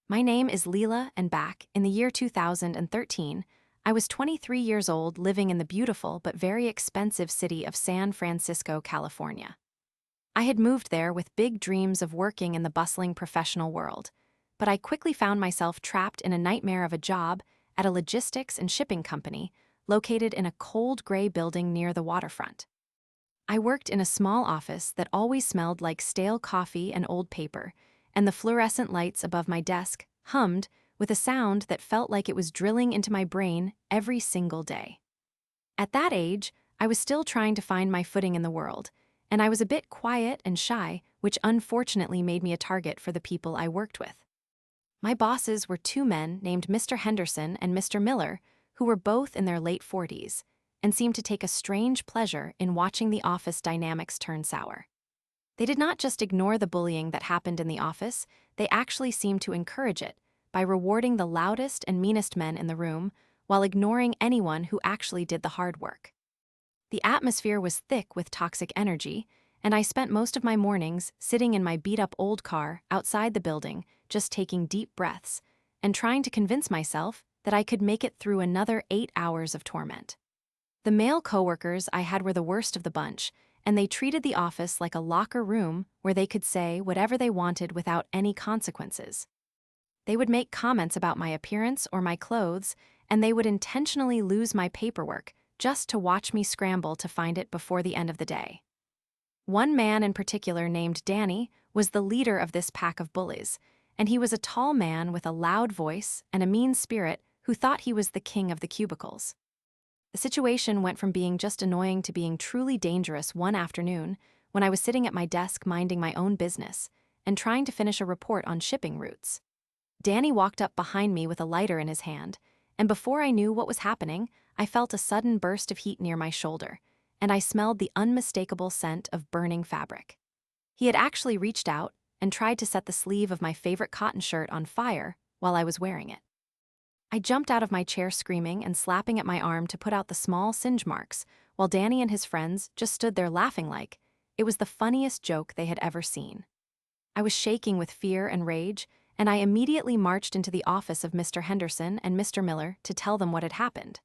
My name is Leela, and back in the year 2013, I was 23 years old living in the beautiful but very expensive city of San Francisco, California. I had moved there with big dreams of working in the bustling professional world, but I quickly found myself trapped in a nightmare of a job at a logistics and shipping company located in a cold gray building near the waterfront. I worked in a small office that always smelled like stale coffee and old paper, and the fluorescent lights above my desk hummed with a sound that felt like it was drilling into my brain every single day. At that age, I was still trying to find my footing in the world, and I was a bit quiet and shy, which unfortunately made me a target for the people I worked with. My bosses were two men named Mr. Henderson and Mr. Miller, who were both in their late 40s, and seemed to take a strange pleasure in watching the office dynamics turn sour. They did not just ignore the bullying that happened in the office, they actually seemed to encourage it by rewarding the loudest and meanest men in the room while ignoring anyone who actually did the hard work. The atmosphere was thick with toxic energy, and I spent most of my mornings sitting in my beat-up old car outside the building, just taking deep breaths and trying to convince myself that I could make it through another 8 hours of torment. The male coworkers I had were the worst of the bunch, and they treated the office like a locker room where they could say whatever they wanted without any consequences. They would make comments about my appearance or my clothes, and they would intentionally lose my paperwork just to watch me scramble to find it before the end of the day. One man in particular, named Danny, was the leader of this pack of bullies, and he was a tall man with a loud voice and a mean spirit who thought he was the king of the cubicles. The situation went from being just annoying to being truly dangerous one afternoon when I was sitting at my desk minding my own business and trying to finish a report on shipping routes. Danny walked up behind me with a lighter in his hand, and before I knew what was happening, I felt a sudden burst of heat near my shoulder, and I smelled the unmistakable scent of burning fabric. He had actually reached out and tried to set the sleeve of my favorite cotton shirt on fire while I was wearing it. I jumped out of my chair screaming and slapping at my arm to put out the small singe marks, while Danny and his friends just stood there laughing like it was the funniest joke they had ever seen. I was shaking with fear and rage, and I immediately marched into the office of Mr. Henderson and Mr. Miller to tell them what had happened.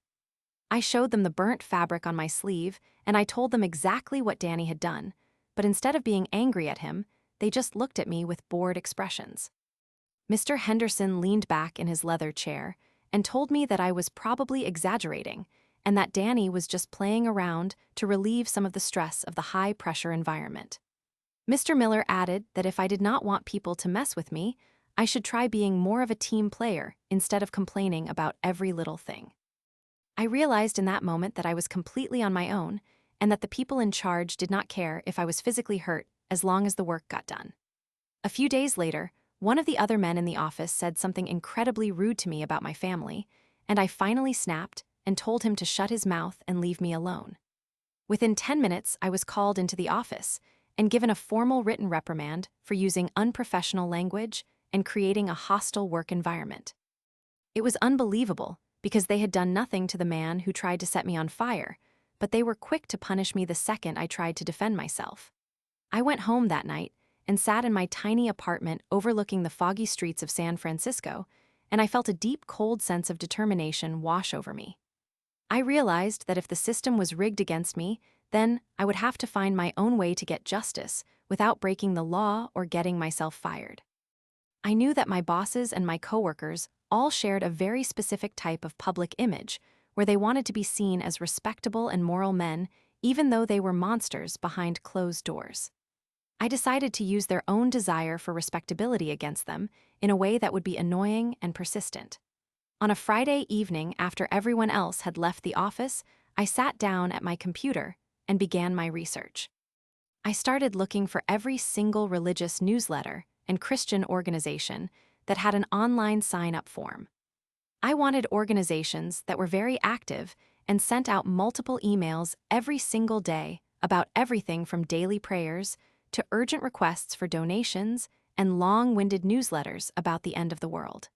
I showed them the burnt fabric on my sleeve, and I told them exactly what Danny had done, but instead of being angry at him, they just looked at me with bored expressions. Mr. Henderson leaned back in his leather chair and told me that I was probably exaggerating and that Danny was just playing around to relieve some of the stress of the high-pressure environment. Mr. Miller added that if I did not want people to mess with me, I should try being more of a team player instead of complaining about every little thing. I realized in that moment that I was completely on my own and that the people in charge did not care if I was physically hurt as long as the work got done. A few days later, one of the other men in the office said something incredibly rude to me about my family, and I finally snapped and told him to shut his mouth and leave me alone. Within 10 minutes, I was called into the office and given a formal written reprimand for using unprofessional language and creating a hostile work environment. It was unbelievable because they had done nothing to the man who tried to set me on fire, but they were quick to punish me the second I tried to defend myself. I went home that night and sat in my tiny apartment overlooking the foggy streets of San Francisco, and I felt a deep, cold sense of determination wash over me. I realized that if the system was rigged against me, then I would have to find my own way to get justice without breaking the law or getting myself fired. I knew that my bosses and my coworkers all shared a very specific type of public image, where they wanted to be seen as respectable and moral men, even though they were monsters behind closed doors. I decided to use their own desire for respectability against them in a way that would be annoying and persistent. On a Friday evening after everyone else had left the office, I sat down at my computer and began my research. I started looking for every single religious newsletter and Christian organization that had an online sign-up form. I wanted organizations that were very active and sent out multiple emails every single day about everything from daily prayers to urgent requests for donations and long-winded newsletters about the end of the world.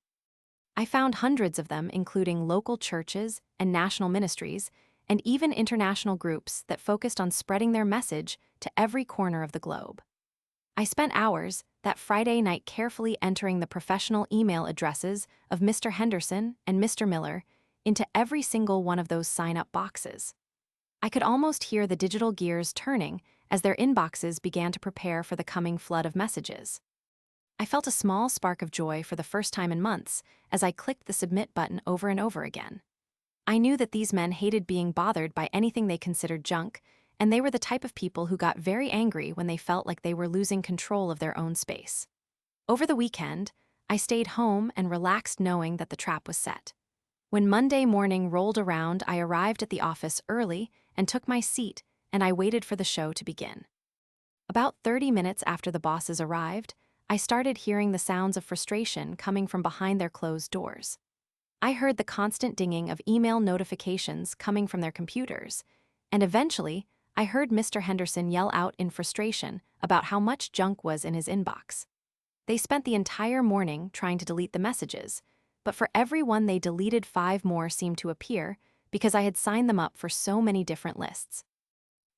I found hundreds of them, including local churches and national ministries, and even international groups that focused on spreading their message to every corner of the globe. I spent hours that Friday night carefully entering the professional email addresses of Mr. Henderson and Mr. Miller into every single one of those sign-up boxes. I could almost hear the digital gears turning as their inboxes began to prepare for the coming flood of messages. I felt a small spark of joy for the first time in months as I clicked the submit button over and over again. I knew that these men hated being bothered by anything they considered junk, and they were the type of people who got very angry when they felt like they were losing control of their own space. Over the weekend, I stayed home and relaxed knowing that the trap was set. When Monday morning rolled around, I arrived at the office early and took my seat, and I waited for the show to begin. About 30 minutes after the bosses arrived, I started hearing the sounds of frustration coming from behind their closed doors. I heard the constant dinging of email notifications coming from their computers, and eventually, I heard Mr. Henderson yell out in frustration about how much junk was in his inbox. They spent the entire morning trying to delete the messages, but for every one they deleted, 5 more seemed to appear because I had signed them up for so many different lists.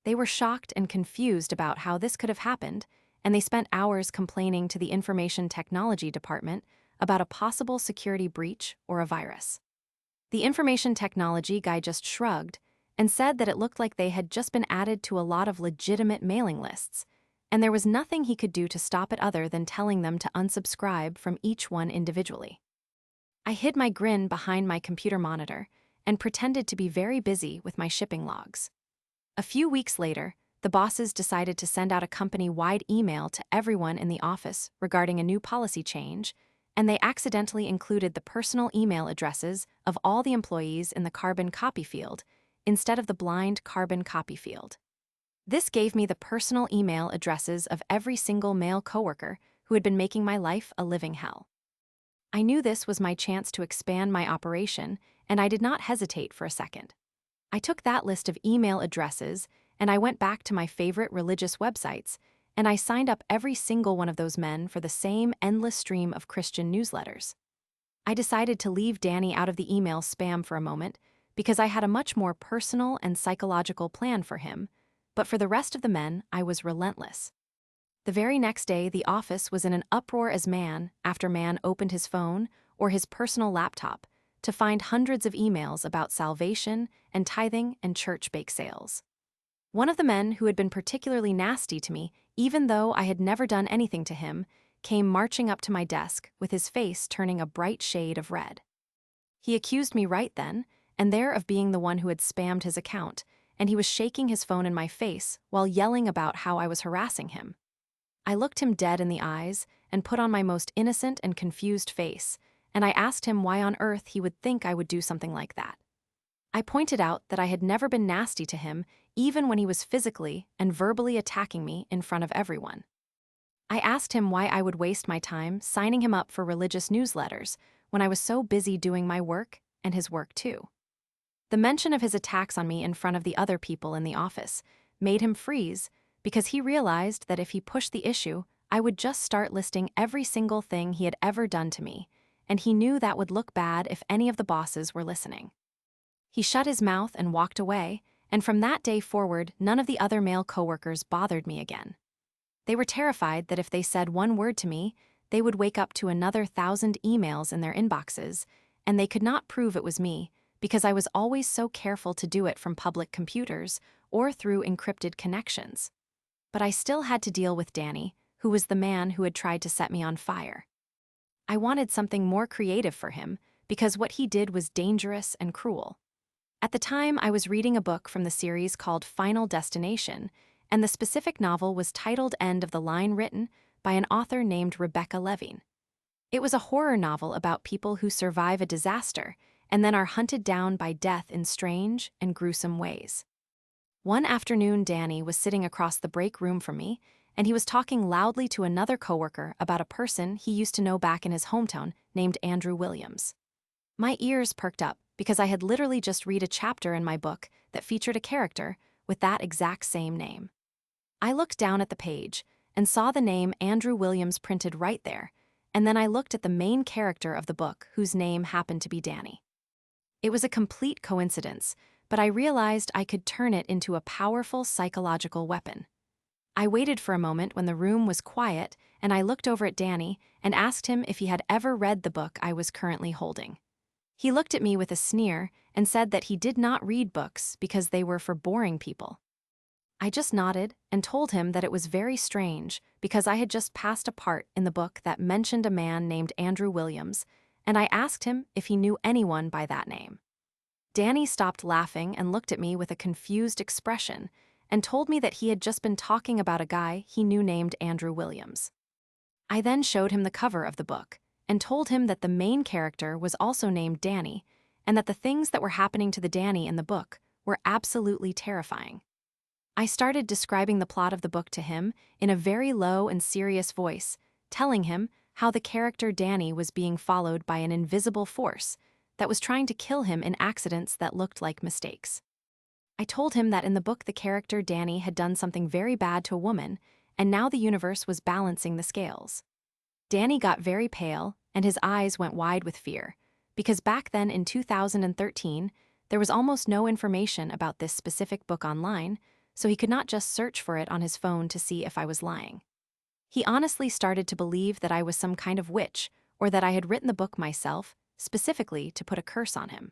They were shocked and confused about how this could have happened, and they spent hours complaining to the information technology department about a possible security breach or a virus. The information technology guy just shrugged and said that it looked like they had just been added to a lot of legitimate mailing lists, and there was nothing he could do to stop it other than telling them to unsubscribe from each one individually. I hid my grin behind my computer monitor and pretended to be very busy with my shipping logs. A few weeks later, the bosses decided to send out a company-wide email to everyone in the office regarding a new policy change, and they accidentally included the personal email addresses of all the employees in the carbon copy field instead of the blind carbon copy field. This gave me the personal email addresses of every single male coworker who had been making my life a living hell. I knew this was my chance to expand my operation, and I did not hesitate for a second. I took that list of email addresses and I went back to my favorite religious websites, and I signed up every single one of those men for the same endless stream of Christian newsletters. I decided to leave Danny out of the email spam for a moment because I had a much more personal and psychological plan for him, but for the rest of the men, I was relentless. The very next day, the office was in an uproar as man after man opened his phone or his personal laptop to find hundreds of emails about salvation and tithing and church bake sales. One of the men who had been particularly nasty to me, even though I had never done anything to him, came marching up to my desk with his face turning a bright shade of red. He accused me right then and there of being the one who had spammed his account, and he was shaking his phone in my face while yelling about how I was harassing him. I looked him dead in the eyes and put on my most innocent and confused face, and I asked him why on earth he would think I would do something like that. I pointed out that I had never been nasty to him, even when he was physically and verbally attacking me in front of everyone. I asked him why I would waste my time signing him up for religious newsletters when I was so busy doing my work and his work too. The mention of his attacks on me in front of the other people in the office made him freeze because he realized that if he pushed the issue, I would just start listing every single thing he had ever done to me, and he knew that would look bad if any of the bosses were listening. He shut his mouth and walked away, and from that day forward, none of the other male coworkers bothered me again. They were terrified that if they said one word to me, they would wake up to another 1,000 emails in their inboxes, and they could not prove it was me because I was always so careful to do it from public computers or through encrypted connections. But I still had to deal with Danny, who was the man who had tried to set me on fire. I wanted something more creative for him because what he did was dangerous and cruel. At the time, I was reading a book from the series called Final Destination, and the specific novel was titled End of the Line, written by an author named Rebecca Levine. It was a horror novel about people who survive a disaster and then are hunted down by death in strange and gruesome ways. One afternoon, Danny was sitting across the break room from me, and he was talking loudly to another coworker about a person he used to know back in his hometown named Andrew Williams. My ears perked up because I had literally just read a chapter in my book that featured a character with that exact same name. I looked down at the page and saw the name Andrew Williams printed right there, and then I looked at the main character of the book whose name happened to be Danny. It was a complete coincidence, but I realized I could turn it into a powerful psychological weapon. I waited for a moment when the room was quiet and I looked over at Danny and asked him if he had ever read the book I was currently holding. He looked at me with a sneer and said that he did not read books because they were for boring people. I just nodded and told him that it was very strange because I had just passed a part in the book that mentioned a man named Andrew Williams, and I asked him if he knew anyone by that name. Danny stopped laughing and looked at me with a confused expression and told me that he had just been talking about a guy he knew named Andrew Williams. I then showed him the cover of the book and told him that the main character was also named Danny and that the things that were happening to the Danny in the book were absolutely terrifying. I started describing the plot of the book to him in a very low and serious voice, telling him how the character Danny was being followed by an invisible force that was trying to kill him in accidents that looked like mistakes. I told him that in the book the character Danny had done something very bad to a woman, and now the universe was balancing the scales. Danny got very pale, and his eyes went wide with fear, because back then in 2013, there was almost no information about this specific book online, so he could not just search for it on his phone to see if I was lying. He honestly started to believe that I was some kind of witch, or that I had written the book myself, specifically to put a curse on him.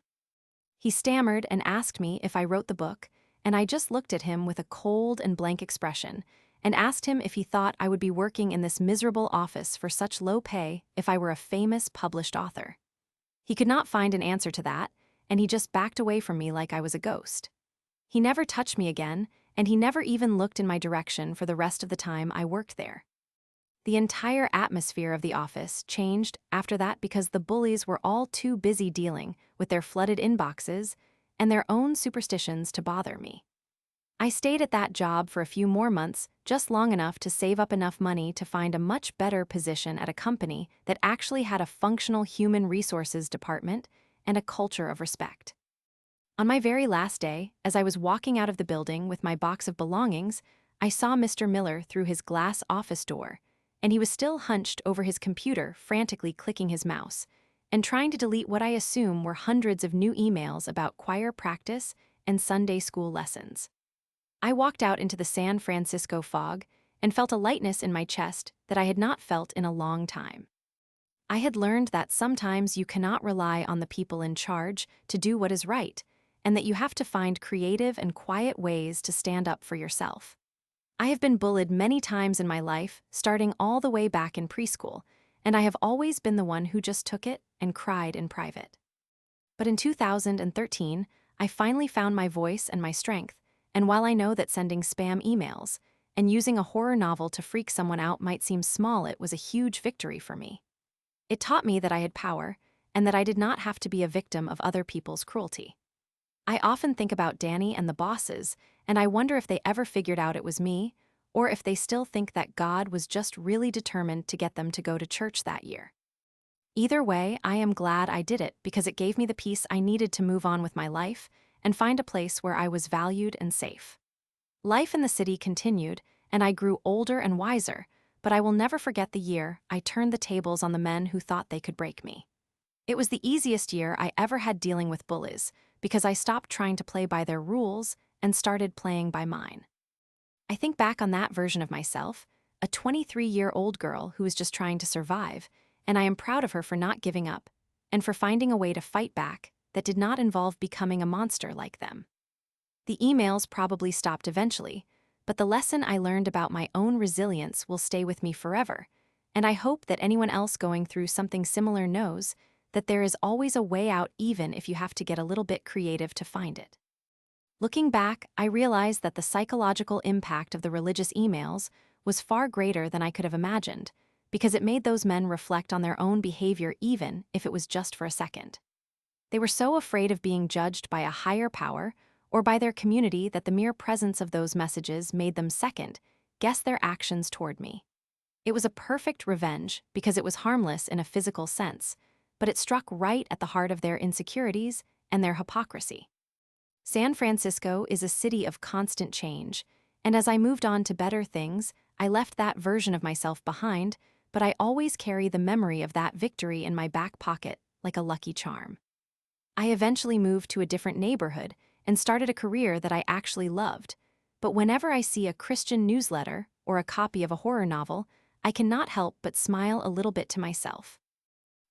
He stammered and asked me if I wrote the book, and I just looked at him with a cold and blank expression, and asked him if he thought I would be working in this miserable office for such low pay if I were a famous published author. He could not find an answer to that, and he just backed away from me like I was a ghost. He never touched me again, and he never even looked in my direction for the rest of the time I worked there. The entire atmosphere of the office changed after that because the bullies were all too busy dealing with their flooded inboxes and their own superstitions to bother me. I stayed at that job for a few more months, just long enough to save up enough money to find a much better position at a company that actually had a functional human resources department and a culture of respect. On my very last day, as I was walking out of the building with my box of belongings, I saw Mr. Miller through his glass office door, and he was still hunched over his computer, frantically clicking his mouse, and trying to delete what I assume were hundreds of new emails about choir practice and Sunday school lessons. I walked out into the San Francisco fog and felt a lightness in my chest that I had not felt in a long time. I had learned that sometimes you cannot rely on the people in charge to do what is right, and that you have to find creative and quiet ways to stand up for yourself. I have been bullied many times in my life, starting all the way back in preschool, and I have always been the one who just took it and cried in private. But in 2013, I finally found my voice and my strength, and while I know that sending spam emails and using a horror novel to freak someone out might seem small, it was a huge victory for me. It taught me that I had power, and that I did not have to be a victim of other people's cruelty. I often think about Danny and the bosses, and I wonder if they ever figured out it was me, or if they still think that God was just really determined to get them to go to church that year. Either way, I am glad I did it because it gave me the peace I needed to move on with my life and find a place where I was valued and safe. Life in the city continued, and I grew older and wiser, but I will never forget the year I turned the tables on the men who thought they could break me. It was the easiest year I ever had dealing with bullies, because I stopped trying to play by their rules and started playing by mine. I think back on that version of myself, a 23-year-old girl who was just trying to survive, and I am proud of her for not giving up and for finding a way to fight back that did not involve becoming a monster like them. The emails probably stopped eventually, but the lesson I learned about my own resilience will stay with me forever, and I hope that anyone else going through something similar knows that there is always a way out even if you have to get a little bit creative to find it. Looking back, I realized that the psychological impact of the religious emails was far greater than I could have imagined, because it made those men reflect on their own behavior even if it was just for a second. They were so afraid of being judged by a higher power or by their community that the mere presence of those messages made them second-guess their actions toward me. It was a perfect revenge because it was harmless in a physical sense, but it struck right at the heart of their insecurities and their hypocrisy. San Francisco is a city of constant change, and as I moved on to better things, I left that version of myself behind, but I always carry the memory of that victory in my back pocket like a lucky charm. I eventually moved to a different neighborhood and started a career that I actually loved, but whenever I see a Christian newsletter or a copy of a horror novel, I cannot help but smile a little bit to myself.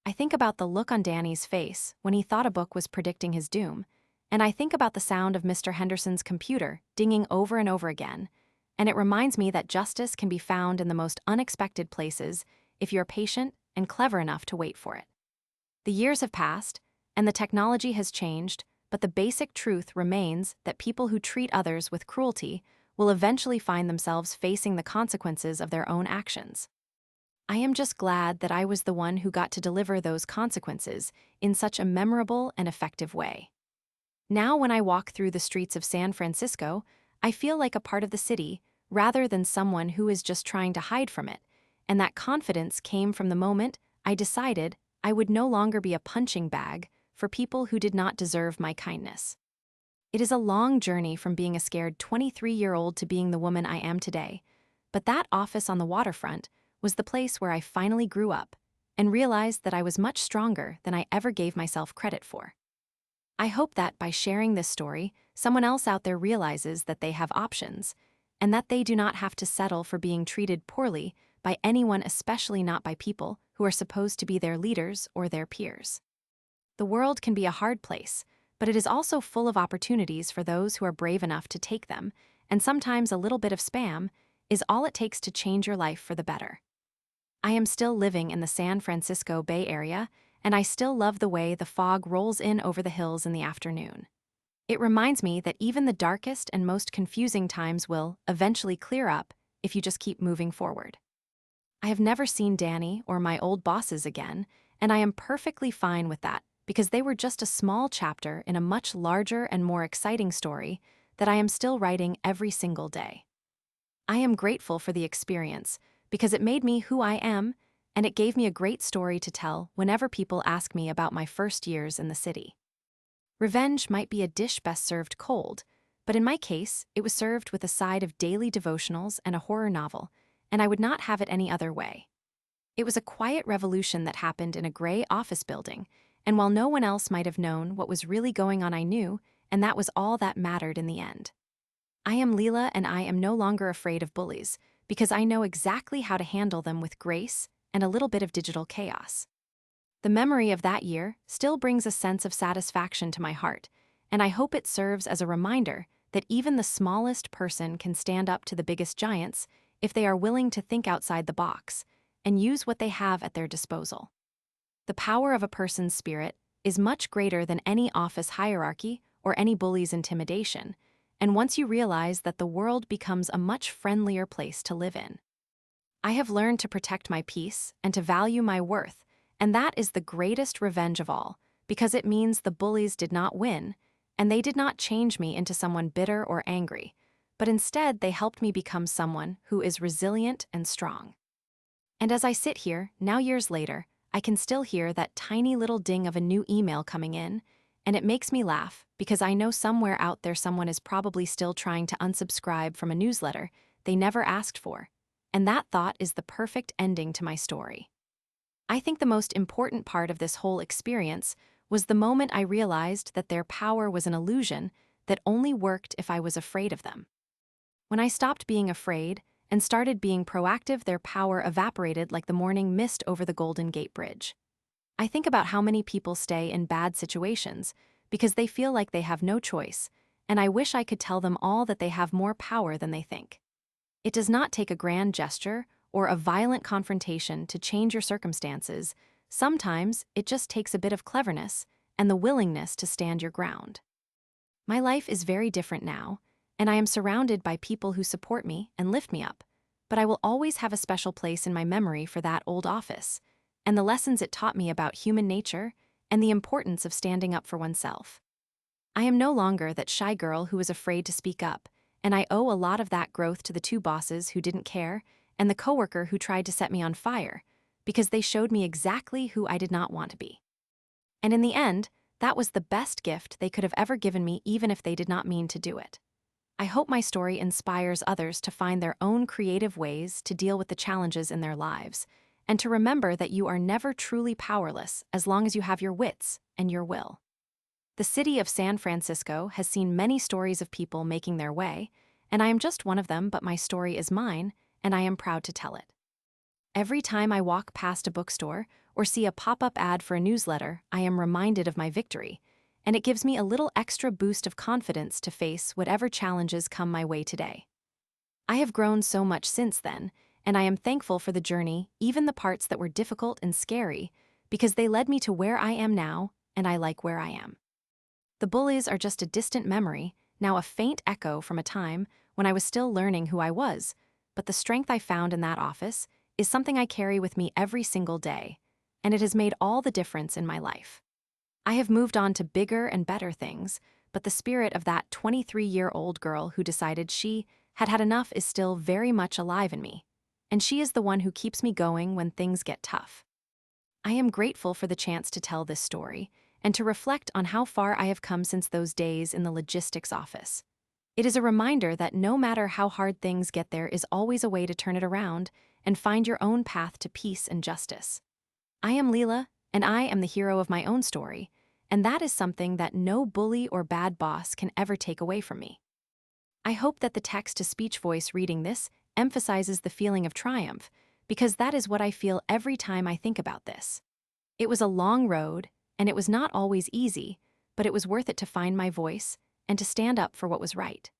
I think about the look on Danny's face when he thought a book was predicting his doom, and I think about the sound of Mr. Henderson's computer dinging over and over again, and it reminds me that justice can be found in the most unexpected places if you're patient and clever enough to wait for it. The years have passed, and the technology has changed, but the basic truth remains that people who treat others with cruelty will eventually find themselves facing the consequences of their own actions. I am just glad that I was the one who got to deliver those consequences in such a memorable and effective way. Now, when I walk through the streets of San Francisco, I feel like a part of the city rather than someone who is just trying to hide from it, and that confidence came from the moment I decided I would no longer be a punching bag for people who did not deserve my kindness. It is a long journey from being a scared 23-year-old to being the woman I am today, but that office on the waterfront was the place where I finally grew up and realized that I was much stronger than I ever gave myself credit for. I hope that by sharing this story, someone else out there realizes that they have options and that they do not have to settle for being treated poorly by anyone, especially not by people who are supposed to be their leaders or their peers. The world can be a hard place, but it is also full of opportunities for those who are brave enough to take them, and sometimes a little bit of spam is all it takes to change your life for the better. I am still living in the San Francisco Bay Area, and I still love the way the fog rolls in over the hills in the afternoon. It reminds me that even the darkest and most confusing times will eventually clear up if you just keep moving forward. I have never seen Danny or my old bosses again, and I am perfectly fine with that because they were just a small chapter in a much larger and more exciting story that I am still writing every single day. I am grateful for the experience because it made me who I am, and it gave me a great story to tell whenever people ask me about my first years in the city. Revenge might be a dish best served cold, but in my case, it was served with a side of daily devotionals and a horror novel, and I would not have it any other way. It was a quiet revolution that happened in a gray office building, and while no one else might have known what was really going on, I knew, and that was all that mattered in the end. I am Leela, and I am no longer afraid of bullies, because I know exactly how to handle them with grace and a little bit of digital chaos. The memory of that year still brings a sense of satisfaction to my heart, and I hope it serves as a reminder that even the smallest person can stand up to the biggest giants if they are willing to think outside the box and use what they have at their disposal. The power of a person's spirit is much greater than any office hierarchy or any bully's intimidation, and once you realize that, the world becomes a much friendlier place to live in. I have learned to protect my peace and to value my worth, and that is the greatest revenge of all, because it means the bullies did not win, and they did not change me into someone bitter or angry, but instead they helped me become someone who is resilient and strong. And as I sit here, now years later, I can still hear that tiny little ding of a new email coming in, and it makes me laugh because I know somewhere out there someone is probably still trying to unsubscribe from a newsletter they never asked for, and that thought is the perfect ending to my story. I think the most important part of this whole experience was the moment I realized that their power was an illusion that only worked if I was afraid of them. When I stopped being afraid and started being proactive, their power evaporated like the morning mist over the Golden Gate Bridge. I think about how many people stay in bad situations because they feel like they have no choice, and I wish I could tell them all that they have more power than they think. It does not take a grand gesture or a violent confrontation to change your circumstances. Sometimes it just takes a bit of cleverness and the willingness to stand your ground. My life is very different now, and I am surrounded by people who support me and lift me up, but I will always have a special place in my memory for that old office and the lessons it taught me about human nature and the importance of standing up for oneself. I am no longer that shy girl who is afraid to speak up, and I owe a lot of that growth to the two bosses who didn't care and the coworker who tried to set me on fire, because they showed me exactly who I did not want to be. And in the end, that was the best gift they could have ever given me, even if they did not mean to do it. I hope my story inspires others to find their own creative ways to deal with the challenges in their lives, and to remember that you are never truly powerless as long as you have your wits and your will. The city of San Francisco has seen many stories of people making their way, and I am just one of them, but my story is mine, and I am proud to tell it. Every time I walk past a bookstore or see a pop-up ad for a newsletter, I am reminded of my victory, and it gives me a little extra boost of confidence to face whatever challenges come my way today. I have grown so much since then, and I am thankful for the journey, even the parts that were difficult and scary, because they led me to where I am now, and I like where I am. The bullies are just a distant memory, now a faint echo from a time when I was still learning who I was, but the strength I found in that office is something I carry with me every single day, and it has made all the difference in my life. I have moved on to bigger and better things, but the spirit of that 23-year-old girl who decided she had had enough is still very much alive in me, and she is the one who keeps me going when things get tough. I am grateful for the chance to tell this story and to reflect on how far I have come since those days in the logistics office. It is a reminder that no matter how hard things get, there is always a way to turn it around and find your own path to peace and justice. I am Leela, and I am the hero of my own story, and that is something that no bully or bad boss can ever take away from me. I hope that the text-to-speech voice reading this emphasizes the feeling of triumph, because that is what I feel every time I think about this. It was a long road, and it was not always easy, but it was worth it to find my voice and to stand up for what was right.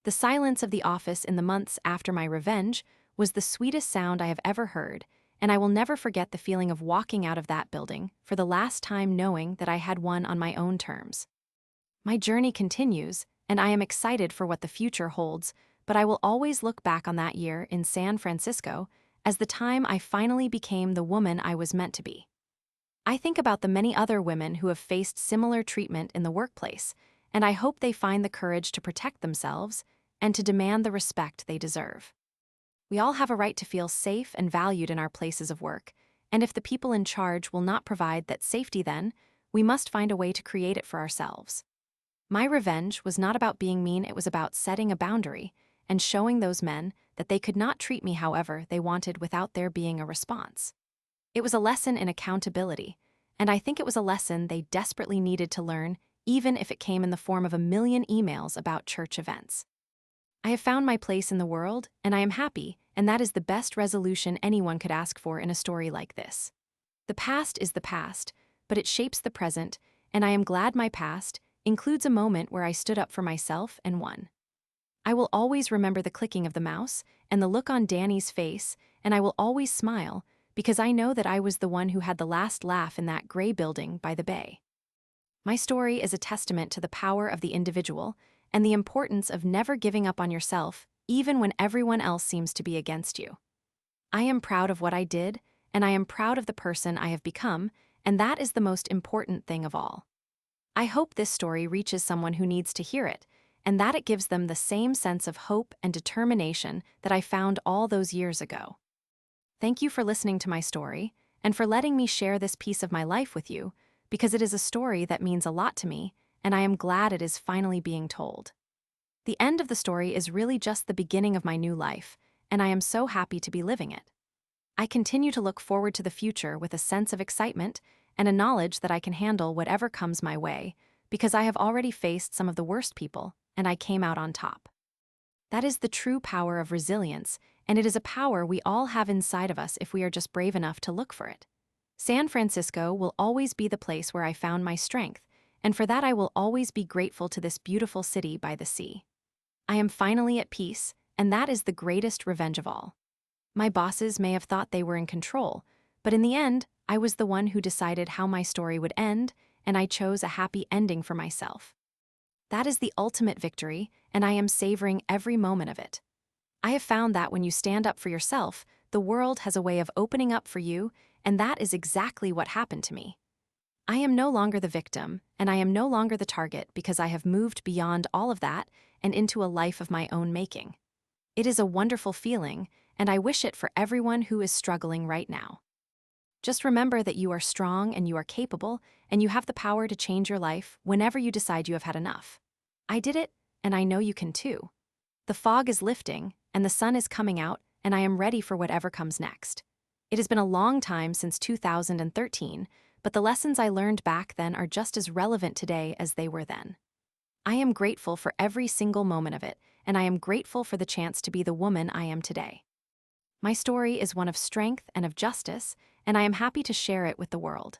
The silence of the office in the months after my revenge was the sweetest sound I have ever heard, and I will never forget the feeling of walking out of that building for the last time knowing that I had won on my own terms. My journey continues, and I am excited for what the future holds, but I will always look back on that year in San Francisco as the time I finally became the woman I was meant to be. I think about the many other women who have faced similar treatment in the workplace, and I hope they find the courage to protect themselves and to demand the respect they deserve. We all have a right to feel safe and valued in our places of work, and if the people in charge will not provide that safety, then we must find a way to create it for ourselves. My revenge was not about being mean, it was about setting a boundary and showing those men that they could not treat me however they wanted without there being a response. It was a lesson in accountability, and I think it was a lesson they desperately needed to learn, even if it came in the form of a million emails about church events. I have found my place in the world, and I am happy, and that is the best resolution anyone could ask for in a story like this. The past is the past, but it shapes the present, and I am glad my past includes a moment where I stood up for myself and won. I will always remember the clicking of the mouse and the look on Danny's face, and I will always smile because I know that I was the one who had the last laugh in that gray building by the bay. My story is a testament to the power of the individual and the importance of never giving up on yourself, even when everyone else seems to be against you. I am proud of what I did, and I am proud of the person I have become, and that is the most important thing of all. I hope this story reaches someone who needs to hear it, and that it gives them the same sense of hope and determination that I found all those years ago. Thank you for listening to my story, and for letting me share this piece of my life with you, because it is a story that means a lot to me, and I am glad it is finally being told. The end of the story is really just the beginning of my new life, and I am so happy to be living it. I continue to look forward to the future with a sense of excitement and a knowledge that I can handle whatever comes my way, because I have already faced some of the worst people, and I came out on top. That is the true power of resilience, and it is a power we all have inside of us if we are just brave enough to look for it. San Francisco will always be the place where I found my strength, and for that I will always be grateful to this beautiful city by the sea. I am finally at peace, and that is the greatest revenge of all. My bosses may have thought they were in control, but in the end, I was the one who decided how my story would end, and I chose a happy ending for myself. That is the ultimate victory, and I am savoring every moment of it. I have found that when you stand up for yourself, the world has a way of opening up for you, and that is exactly what happened to me. I am no longer the victim, and I am no longer the target because I have moved beyond all of that and into a life of my own making. It is a wonderful feeling, and I wish it for everyone who is struggling right now. Just remember that you are strong and you are capable, and you have the power to change your life whenever you decide you have had enough. I did it, and I know you can too. The fog is lifting, and the sun is coming out, and I am ready for whatever comes next. It has been a long time since 2013, but the lessons I learned back then are just as relevant today as they were then. I am grateful for every single moment of it, and I am grateful for the chance to be the woman I am today. My story is one of strength and of justice, and I am happy to share it with the world.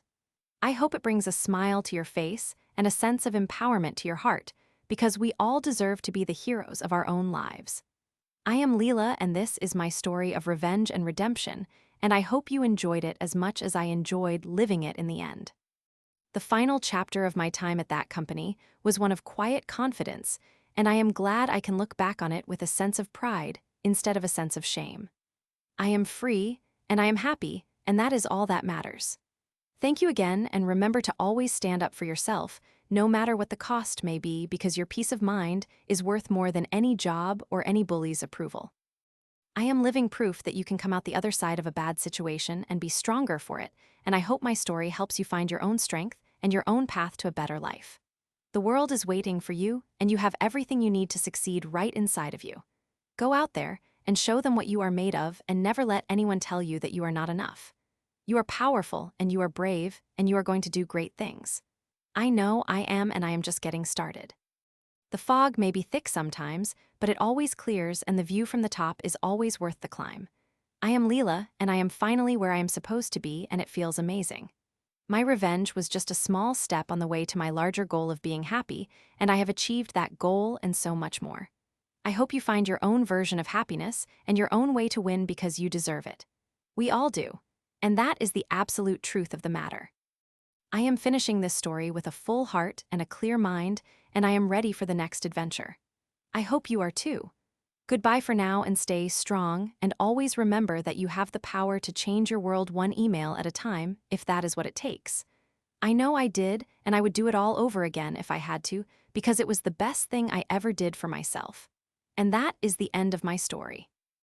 I hope it brings a smile to your face and a sense of empowerment to your heart, because we all deserve to be the heroes of our own lives. I am Leela, and this is my story of revenge and redemption, and I hope you enjoyed it as much as I enjoyed living it in the end. The final chapter of my time at that company was one of quiet confidence, and I am glad I can look back on it with a sense of pride instead of a sense of shame. I am free, and I am happy, and that is all that matters. Thank you again, and remember to always stand up for yourself, no matter what the cost may be, because your peace of mind is worth more than any job or any bully's approval. I am living proof that you can come out the other side of a bad situation and be stronger for it, and I hope my story helps you find your own strength and your own path to a better life. The world is waiting for you, and you have everything you need to succeed right inside of you. Go out there and show them what you are made of, and never let anyone tell you that you are not enough. You are powerful, and you are brave, and you are going to do great things. I know I am, and I am just getting started. The fog may be thick sometimes, but it always clears, and the view from the top is always worth the climb. I am Leela, and I am finally where I am supposed to be, and it feels amazing. My revenge was just a small step on the way to my larger goal of being happy, and I have achieved that goal and so much more. I hope you find your own version of happiness and your own way to win, because you deserve it. We all do. And that is the absolute truth of the matter. I am finishing this story with a full heart and a clear mind, and I am ready for the next adventure. I hope you are too. Goodbye for now, and stay strong, and always remember that you have the power to change your world one email at a time, if that is what it takes. I know I did, and I would do it all over again if I had to, because it was the best thing I ever did for myself. And that is the end of my story.